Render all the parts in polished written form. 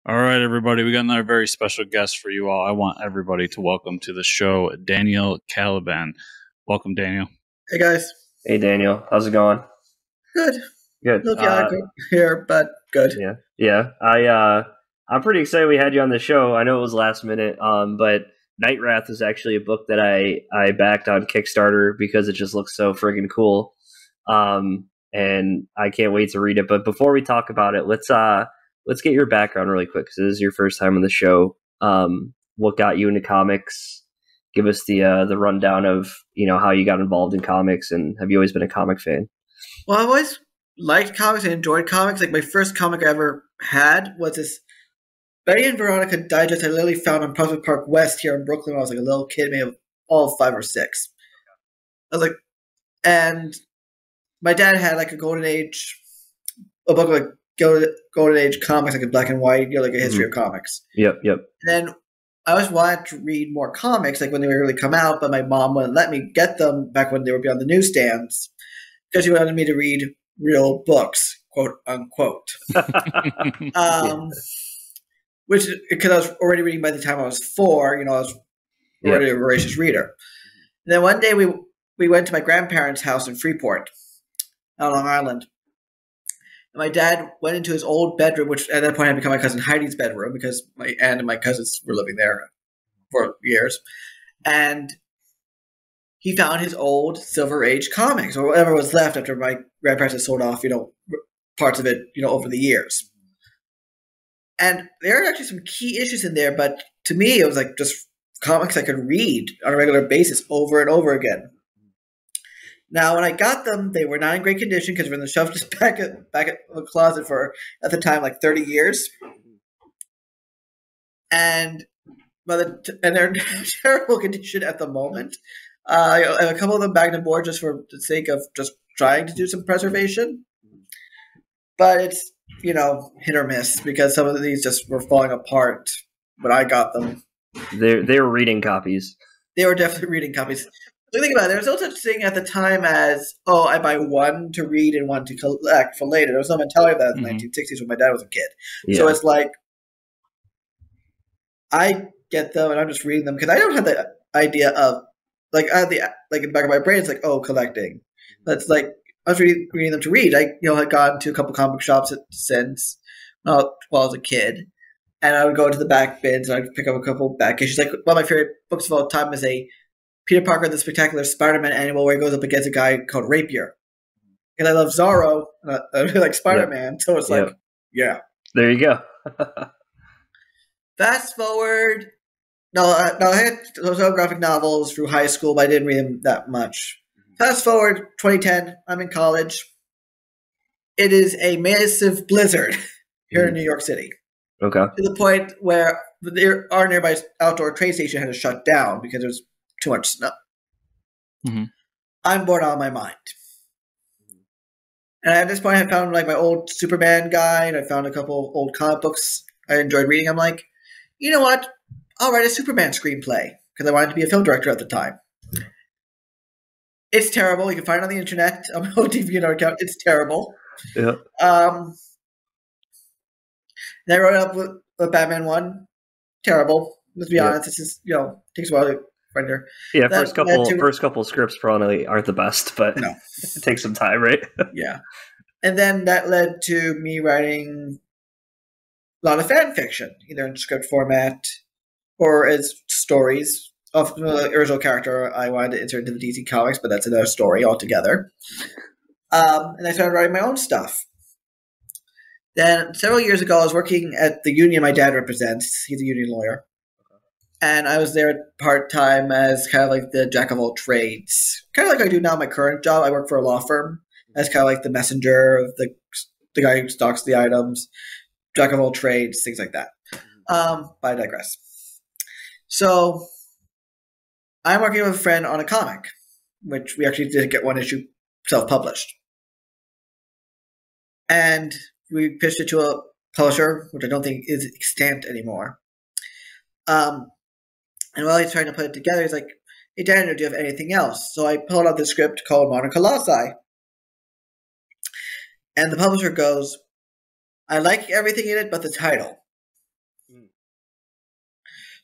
All right, everybody, we got another very special guest for you all. I want everybody to welcome to the show Daniel Kalban. Welcome, Daniel. Hey guys. Hey Daniel, how's it going? Good. Good. Look, yeah, good here, but good. Yeah. I'm pretty excited we had you on the show. I know it was last minute, but Knightwrath is actually a book that I backed on Kickstarter because it just looks so friggin' cool. And I can't wait to read it. But before we talk about it, let's get your background really quick because this is your first time on the show. What got you into comics? Give us the rundown of how you got involved in comics, and have you always been a comic fan? Well, I've always liked comics and enjoyed comics. Like my first comic I ever had was this Betty and Veronica digest I literally found on Prospect Park West here in Brooklyn when I was like a little kid, maybe all 5 or 6. I was like, and my dad had like a golden age, a book of like golden age comics, like in black and white, like a history of comics. Yep. And then I always wanted to read more comics, like when they would really come out, but my mom wouldn't let me get them back when they would be on the newsstands because she wanted me to read real books, quote unquote. Which, because I was already reading by the time I was 4, I was already a voracious reader. And then one day we went to my grandparents' house in Freeport, on Long Island. And my dad went into his old bedroom, which at that point had become my cousin Heidi's bedroom because my aunt and my cousins were living there for years. And he found his old Silver Age comics, or whatever was left after my grandparents had sold off, parts of it, over the years. And there are actually some key issues in there, but to me, it was like just comics I could read on a regular basis over and over again. Now, when I got them, they were not in great condition because they're in the shelf just back at the closet for, at the time, like 30 years. And they're in terrible condition at the moment. I have a couple of them back on board just for the sake of just trying to do some preservation. But it's, hit or miss because some of these just were falling apart when I got them. They were reading copies. They were definitely reading copies. So think about it. There was no such thing at the time as, I buy one to read and one to collect for later. There was no mentality of that in the 1960s when my dad was a kid. Yeah. So it's like, I get them and I'm just reading them because I don't have the idea of, like, I have in the back of my brain, it's like, collecting. That's like, I was reading them to read. I, had gone to a couple comic shops since while I was a kid. And I would go into the back bins and I'd pick up a couple back issues. Like, one of my favorite books of all time is a Peter Parker, the Spectacular Spider-Man annual where he goes up against a guy called Rapier. And I love Zorro. I really like Spider-Man. Yep. So it's like, yeah. There you go. Fast forward. No, I had those graphic novels through high school, but I didn't read them that much. Fast forward, 2010, I'm in college. It is a massive blizzard here in New York City. Okay. To the point where our nearby outdoor train station had to shut down because there was too much snow. Mm-hmm. I'm bored out of my mind. And at this point, I found like my old Superman guide. I found a couple old comic books I enjoyed reading. I'm like, you know what? I'll write a Superman screenplay because I wanted to be a film director at the time. It's terrible. You can find it on the internet. On my own DeviantArt account. It's terrible. Yeah. And I wrote it up with Batman 1. Terrible. Let's be honest. It's just, takes a while to render. Yeah, first couple scripts probably aren't the best, but no. It takes some time, right? Yeah. And then that led to me writing a lot of fan fiction, either in script format or as stories of the original character I wanted to insert into the DC Comics, but that's another story altogether. And I started writing my own stuff. Then several years ago, I was working at the union my dad represents. He's a union lawyer. And I was there part-time as kind of like the jack of all trades. Kind of like I do now in my current job. I work for a law firm as kind of like the messenger, the guy who stocks the items, jack of all trades, things like that. But I digress. So I'm working with a friend on a comic, which we actually did get one issue self-published. And we pitched it to a publisher, which I don't think is extant anymore. And while he's trying to put it together, he's like, hey, Daniel, do you have anything else? So I pulled out the script called Modern Colossi. And the publisher goes, I like everything in it but the title.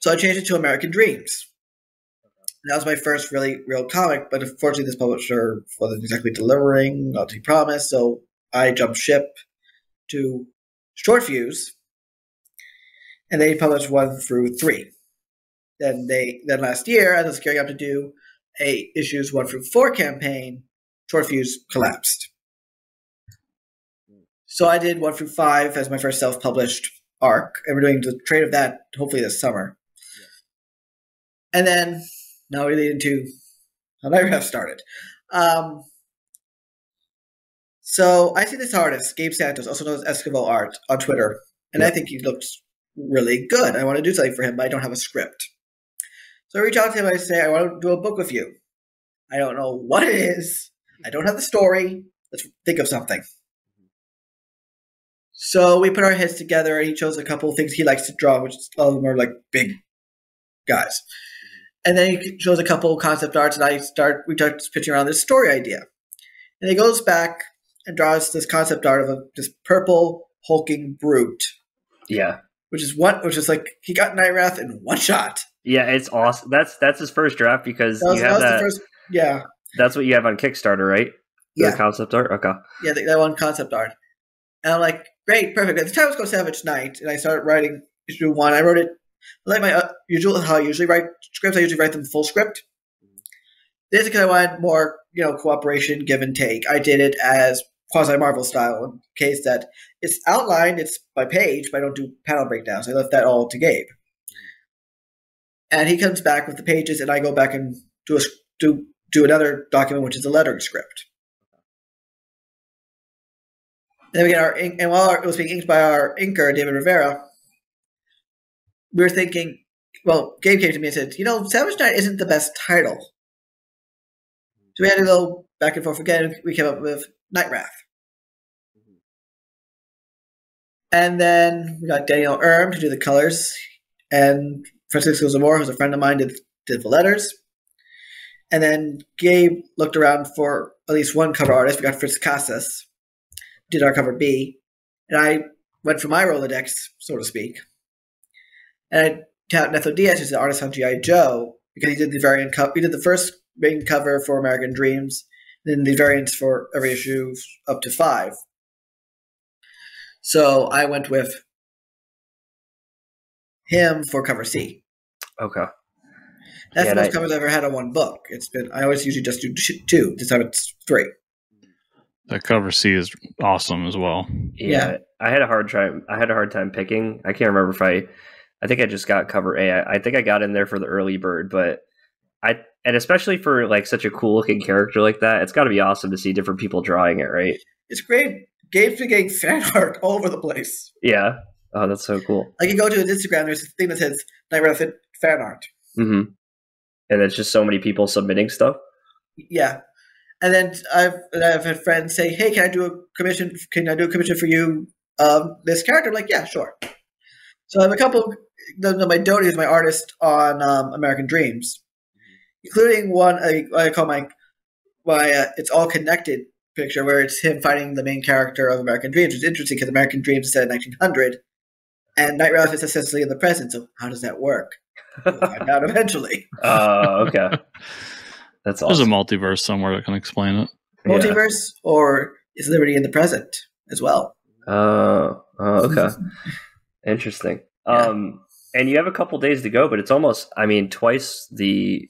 So I changed it to American Dreams. That was my first really real comic, but unfortunately this publisher wasn't exactly delivering, not to be promised, so I jumped ship to Short Fuse, and they published 1 through 3. Then last year, as I was gearing up to do a issues 1 through 4 campaign, Short Fuse collapsed. So I did 1 through 5 as my first self-published arc, and we're doing the trade of that hopefully this summer. Yeah. And then now we're leading into how Knightwrath started. So I see this artist, Gabe Santos, also known as Esquivel Art, on Twitter, and I think he looks really good. I want to do something for him, but I don't have a script. So I reach out to him and I say, I want to do a book with you. I don't know what it is. I don't have the story. Let's think of something. So we put our heads together, and he chose a couple of things he likes to draw, which all of them are like big guys. And then he chose a couple of concept arts, and we start pitching around this story idea. And he goes back and draws this concept art of this purple hulking brute. Yeah. Which is like he got Knightwrath in one shot. Yeah, it's awesome. That's his first draft because yeah. That's what you have on Kickstarter, right? Yeah. The concept art? Okay. Yeah, that one concept art. And I'm like, great, perfect. At the time it was called Savage Knight, and I started writing issue 1. I wrote it like my how I usually write scripts. I usually write them full script. This is because I wanted more, cooperation, give and take. I did it as quasi-Marvel style, in the case that it's outlined, it's by page, but I don't do panel breakdowns. I left that all to Gabe. And he comes back with the pages, and I go back and do another document, which is a lettering script. And then we get our ink, and while it was being inked by our inker, David Rivera, we were thinking, well, Gabe came to me and said, Savage Knight isn't the best title. So we had to go back and forth again, and we came up with Knightwrath. And then we got Daniel Erm to do the colors, and Francisco Zamora, who's a friend of mine, did the letters. And then Gabe looked around for at least one cover artist. We got Fritz Casas, did our cover B, and I went for my Rolodex, so to speak. And I tapped Netho Diaz, who's the artist on G.I. Joe, because he did the variant cover. He did the first main cover for American Dreams, then the variants for every issue up to 5. So I went with him for cover C. Okay. That's the most covers I've ever had on one book. I always usually just do 2. This time it's 3. That cover C is awesome as well. Yeah. I had a hard time picking. I can't remember if I think I just got cover A. I think I got in there for the early bird, but and especially for like such a cool looking character like that, it's got to be awesome to see different people drawing it, right? It's great. Gabe's been getting fan art all over the place. Yeah. Oh, that's so cool. Like you go to his Instagram, there's a thing that says Knightwrath fan art. Mm-hmm. And it's just so many people submitting stuff. Yeah. And then I've had friends say, "Hey, can I do a commission? Can I do a commission for you? This character?" I'm like, "Yeah, sure." So I have a couple. My Doty is my artist on American Dreams, including one I call my It's All Connected picture, where it's him fighting the main character of American Dreams. It's interesting because American Dreams is set in 1900, and Knightwrath is essentially in the present. So how does that work? We'll find out eventually. Oh, okay. That's awesome. There's a multiverse somewhere that can explain it. Multiverse, or is Liberty in the present as well? Oh, okay. Interesting. Yeah. And you have a couple days to go, but it's almost, twice the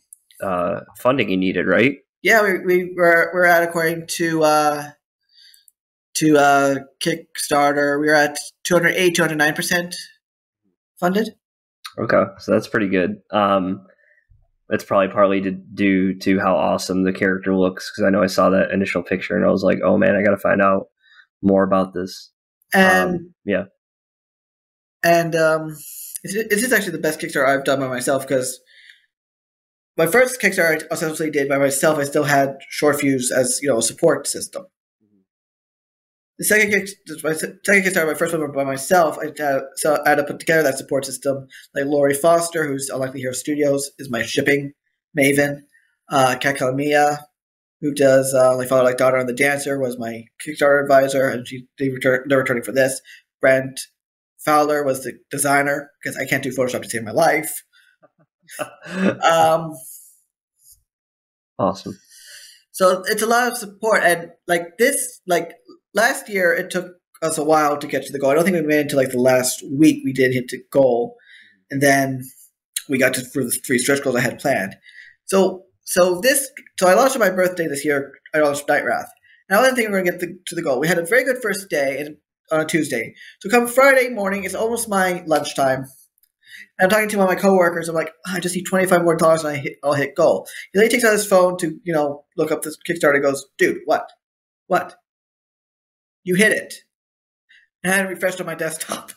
funding you needed, right? Yeah, we're at, according to Kickstarter, we're at 209% funded. Okay, so that's pretty good. That's probably partly due to how awesome the character looks, because I know I saw that initial picture and I was like, oh man, I got to find out more about this. And yeah. And this is actually the best Kickstarter I've done by myself, because my first Kickstarter I essentially did by myself. I still had Short Fuse as a support system. The second Kickstarter, my first one by myself, I had to put together that support system. Like Lori Foster, who's Unlikely Hero Studios, is my shipping maven. Kat Kalamia, who does Like Father Like Daughter and The Dancer, was my Kickstarter advisor, and they're returning for this. Brent Fowler was the designer, because I can't do Photoshop to save my life. Awesome. So it's a lot of support, and last year it took us a while to get to the goal. I don't think we made it until the last week we did hit the goal, and then we got for the 3 stretch goals I had planned. So I launched on my birthday this year. I launched Knightwrath. Now I didn't think we were going to get to the goal. We had a very good first day on a Tuesday. So come Friday morning, it's almost my lunchtime. I'm talking to one of my coworkers. I'm like, I just need $25 more and I'll hit goal. He takes out his phone to look up this Kickstarter. And goes, dude, what? You hit it. And I had it refreshed on my desktop.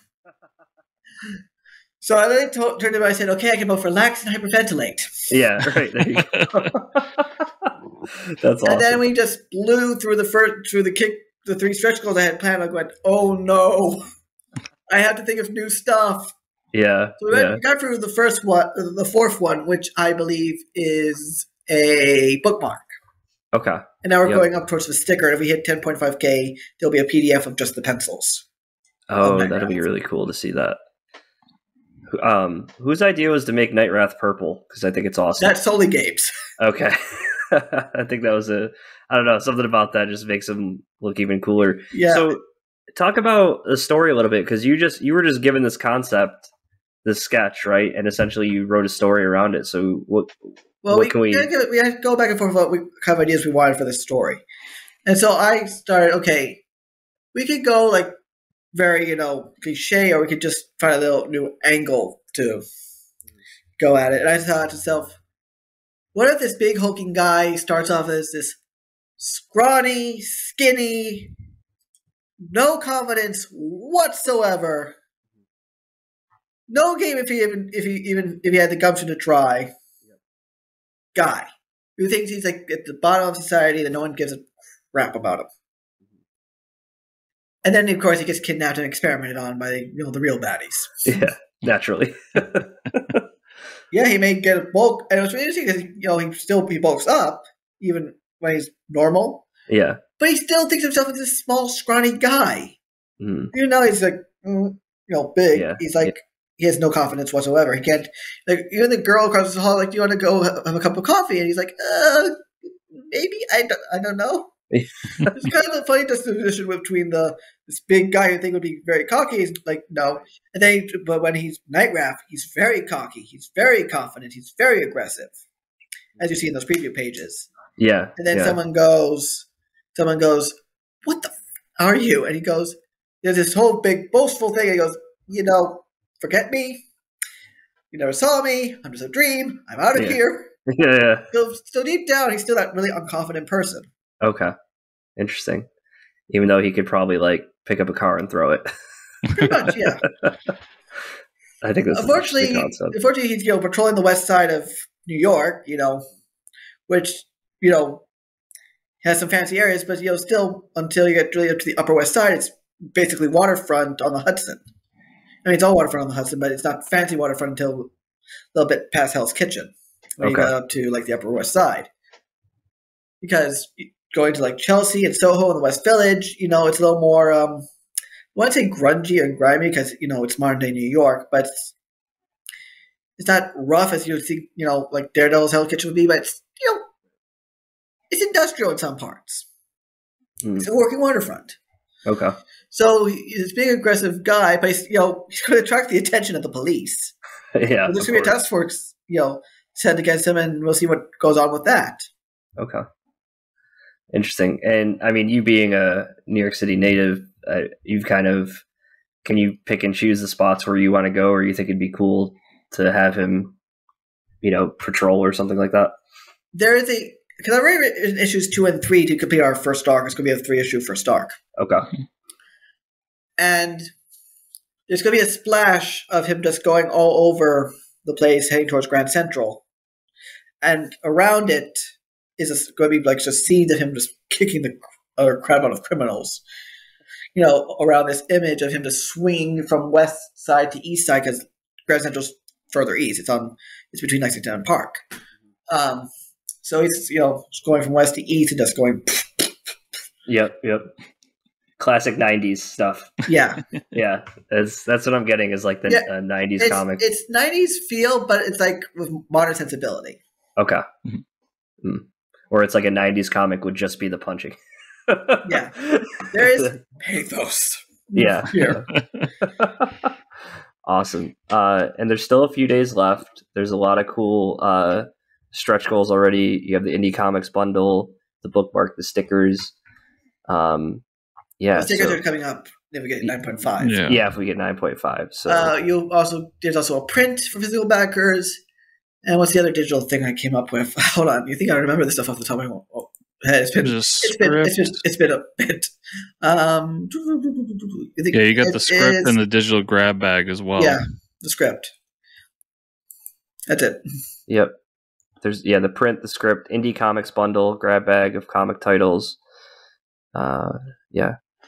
So I then turned to him and I said, okay, I can both relax and hyperventilate. Yeah, right. There you go. That's awesome. And then we just blew through the 3 stretch goals I had planned. I went, oh no, I have to think of new stuff. Yeah. So we got through the 4th one, which I believe is a bookmark. Okay. And now we're going up towards the sticker. If we hit 10.5K, there'll be a PDF of just the pencils. Oh, that'll be really cool to see that. Whose idea was to make Knightwrath purple? Because I think it's awesome. That's solely Gabe's. Okay. I think that was I don't know, something about that just makes him look even cooler. Yeah. So talk about the story a little bit, because you were just given this concept, this sketch, right? And essentially you wrote a story around it. So what can we had to go back and forth about what kind of ideas we wanted for this story. And so I started, okay, we could go very, cliche, or we could just find a little new angle to go at it. And I thought to myself, what if this big hulking guy starts off as this scrawny, skinny, no confidence whatsoever, no game if he had the gumption to try, guy who thinks he's at the bottom of society, that no one gives a crap about him. And then, of course, he gets kidnapped and experimented on by the real baddies. Yeah, naturally. Yeah, he may get a bulk, and it's really interesting because he bulks up even when he's normal. Yeah, but he still thinks of himself as this small, scrawny guy. Mm. Even though he's big, Yeah. he's he has no confidence whatsoever. He can't even the girl across the hall, do you want to go have a cup of coffee? And he's like, maybe I don't know. It's kind of a funny juxtaposition between this big guy who think would be very cocky. He's like, no. And then, but when he's Knightwrath, he's very cocky. He's very confident. He's very aggressive, as you see in those preview pages. Yeah. And then someone goes, what the are you? And he goes, there's this whole big boastful thing. And he goes, forget me. You never saw me. I'm just a dream. I'm out of here. Yeah. So deep down, he's still that really unconfident person. Okay. Interesting. Even though he could probably pick up a car and throw it. Pretty much, yeah. I think that's unfortunately he's patrolling the west side of New York, which has some fancy areas, but still until you get really up to the Upper West Side, it's basically waterfront on the Hudson. I mean, it's all waterfront on the Hudson, but it's not fancy waterfront until a little bit past Hell's Kitchen when you get up to the Upper West Side. Because going to Chelsea and Soho and the West Village, it's a little more, I want to say grungy and grimy because, it's modern day New York, but it's not rough as you would see, like Daredevil's Hell's Kitchen would be, but it's, it's industrial in some parts. It's a working waterfront. Okay. So he's this big aggressive guy, but he's going to attract the attention of the police. Yeah. So there's going to be a task force, sent against him, and we'll see what goes on with that. Okay. Interesting. And I mean, you being a New York City native, you've can you pick and choose the spots where you want to go, or you think it'd be cool to have him, patrol or something like that? There is because I read issues 2 and 3 to complete our first arc. It's going to be a 3-issue first arc. Okay. And there's going to be a splash of him just going all over the place, heading towards Grand Central. And around it is going to be just scenes of him just kicking the crowd out of criminals. Around this image of him just swinging from west side to east side, because Grand Central's further east. It's between Lexington and Park. So he's going from west to east and just going. Yep. classic '90s stuff. Yeah, Yeah, that's what I'm getting is like the '90s comic. It's '90s feel, but it's like with modern sensibility. Okay, or it's like a '90s comic would just be the punching. Yeah, there is pathos. Yeah. Here. Awesome. And there's still a few days left. There's a lot of cool stretch goals already. You have the Indie Comics bundle, the bookmark, the stickers. The stickers are coming up if we get 9.5. Yeah, if we get 9.5. So there's also a print for physical backers. And what's the other digital thing I came up with? Hold on, you think I remember this stuff off the top of my head? It's been a bit. You got the script and the digital grab bag as well. Yeah, the script. That's it. Yep. There's the print, the script, Indie Comics bundle, grab bag of comic titles.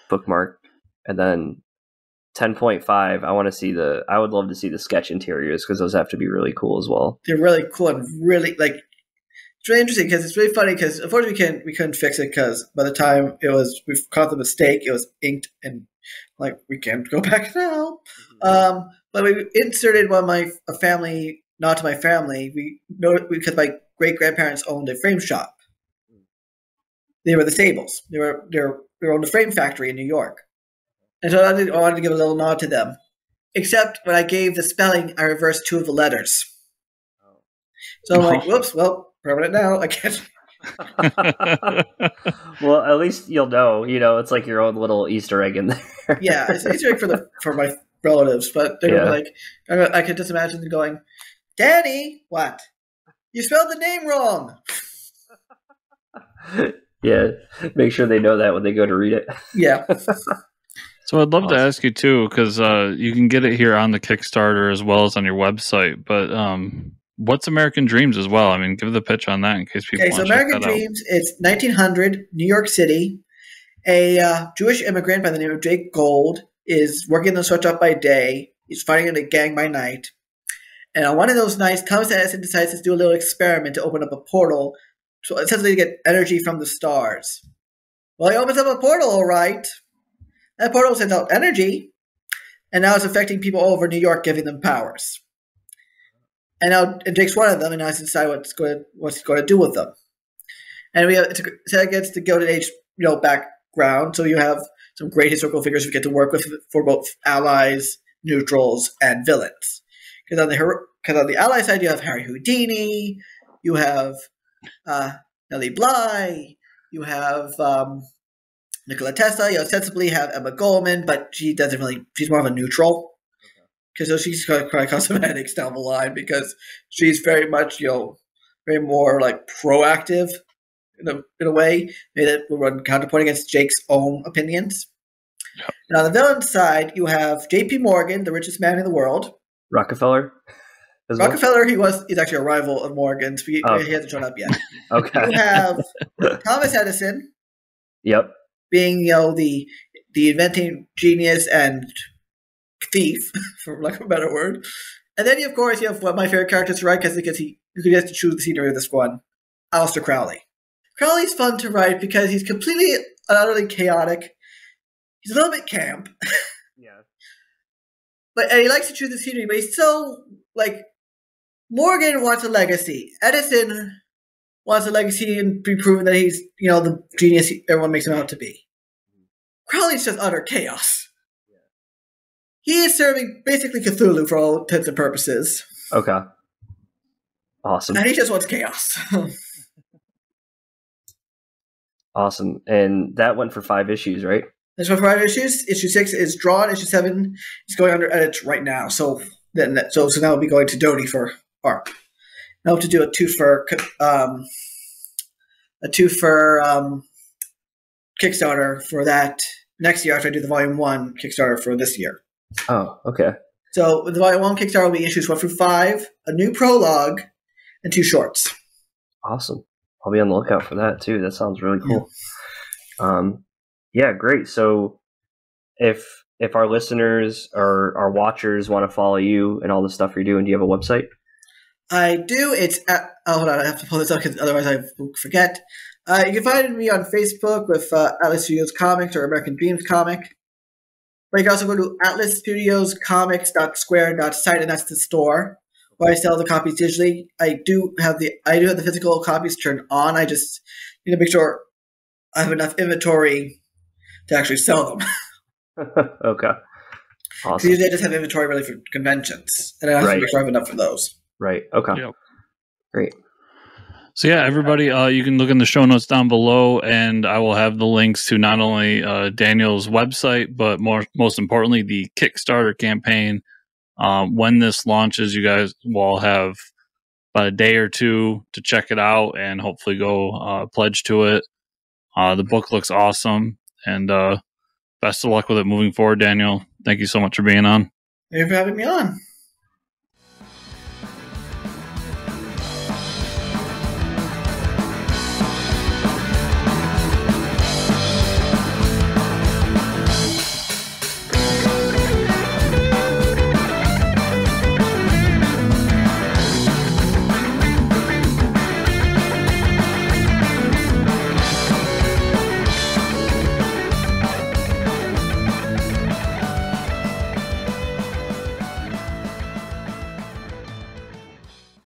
Bookmark, and then 10.5. I would love to see the sketch interiors because those have to be really cool as well. They're really cool and really it's really interesting because it's really funny because unfortunately we couldn't fix it because by the time we caught the mistake, it was inked and we can't go back now. But we inserted a family, not to my family. We know because my great grandparents owned a frame shop. They were the Stables. They owned a frame factory in New York. And so I wanted to give a little nod to them. Except when I gave the spelling, I reversed 2 of the letters. So I'm like, whoops, well, permanent now. I can't. Well, at least you'll know. It's like your own little Easter egg in there. Yeah, it's an Easter egg for my relatives. But they're going to be like, I can just imagine them going, Danny, what? You spelled the name wrong. Yeah, make sure they know that when they go to read it. Yeah. So I'd love to ask you too, because you can get it here on the Kickstarter as well as on your website. But what's American Dreams as well? I mean, give the pitch on that in case people. Okay, so American Dreams, it's 1900 New York City. A Jewish immigrant by the name of Jake Gold is working the switch up by day. He's fighting in a gang by night. And on one of those nights, Thomas Edison decides to do a little experiment to open up a portal. So essentially, to get energy from the stars. Well, he opens up a portal, all right. That portal sends out energy, and now it's affecting people all over New York, giving them powers. And now it takes one of them, and now he's decided what's he going to do with them. And it gets the Gilded Age, background. So you have some great historical figures we get to work with for both allies, neutrals, and villains. Because on the ally side, you have Harry Houdini, you have Nellie Bly, you have Nikola Tesla, you ostensibly have Emma Goldman, but she's more of a neutral. Because she's going to cause some headaches down the line because she's very much, very more proactive in a way. Maybe that will run counterpoint against Jake's own opinions. Yep. And on the villain side, you have J.P. Morgan, the richest man in the world. Rockefeller? Rockefeller, he's actually a rival of Morgan's. He hasn't shown up yet. Okay. You have Thomas Edison. Yep. Being, the inventing genius and thief, for lack of a better word. And then, of course, you have one of my favorite characters to write because you could just choose the scenery of this one, Aleister Crowley. Crowley's fun to write because he's completely and utterly chaotic. He's a little bit camp. Yeah. And he likes to choose the scenery, but he's so, Morgan wants a legacy. Edison wants a legacy and be proven that he's, the genius everyone makes him out to be. Crowley's just utter chaos. Yeah. He is serving basically Cthulhu for all intents and purposes. Okay. Awesome. And he just wants chaos. Awesome. And that went for 5 issues, right? That's for 5 issues. Issue 6 is drawn. Issue 7 is going under edits right now. So now we'll be going to Dodie for art. I hope to do a two-fer Kickstarter for that next year after I do the Volume 1 Kickstarter for this year. Oh, okay. So the Volume 1 Kickstarter will be issues 1 through 5, a new prologue, and 2 shorts. Awesome. I'll be on the lookout for that too. That sounds really cool. Yeah, great. So if our listeners or our watchers want to follow you and all the stuff you're doing, do you have a website? I do. It's hold on. I have to pull this up because otherwise I will forget. You can find me on Facebook with Atlas Studios Comics or American Dreams Comic. But you can also go to atlasstudioscomics.square.site, and that's the store where I sell the copies digitally. I do have the physical copies turned on. I just need to make sure I have enough inventory to actually sell them. Okay. Awesome. Usually I just have inventory really for conventions, and I have to make sure I have enough for those. Right. Okay. Yep. Great. So yeah, everybody, you can look in the show notes down below, and I will have the links to not only Daniel's website, but most importantly, the Kickstarter campaign. When this launches, you guys will have about a day or two to check it out and hopefully go pledge to it. The book looks awesome, and best of luck with it moving forward, Daniel. Thank you so much for being on. Thank you for having me on.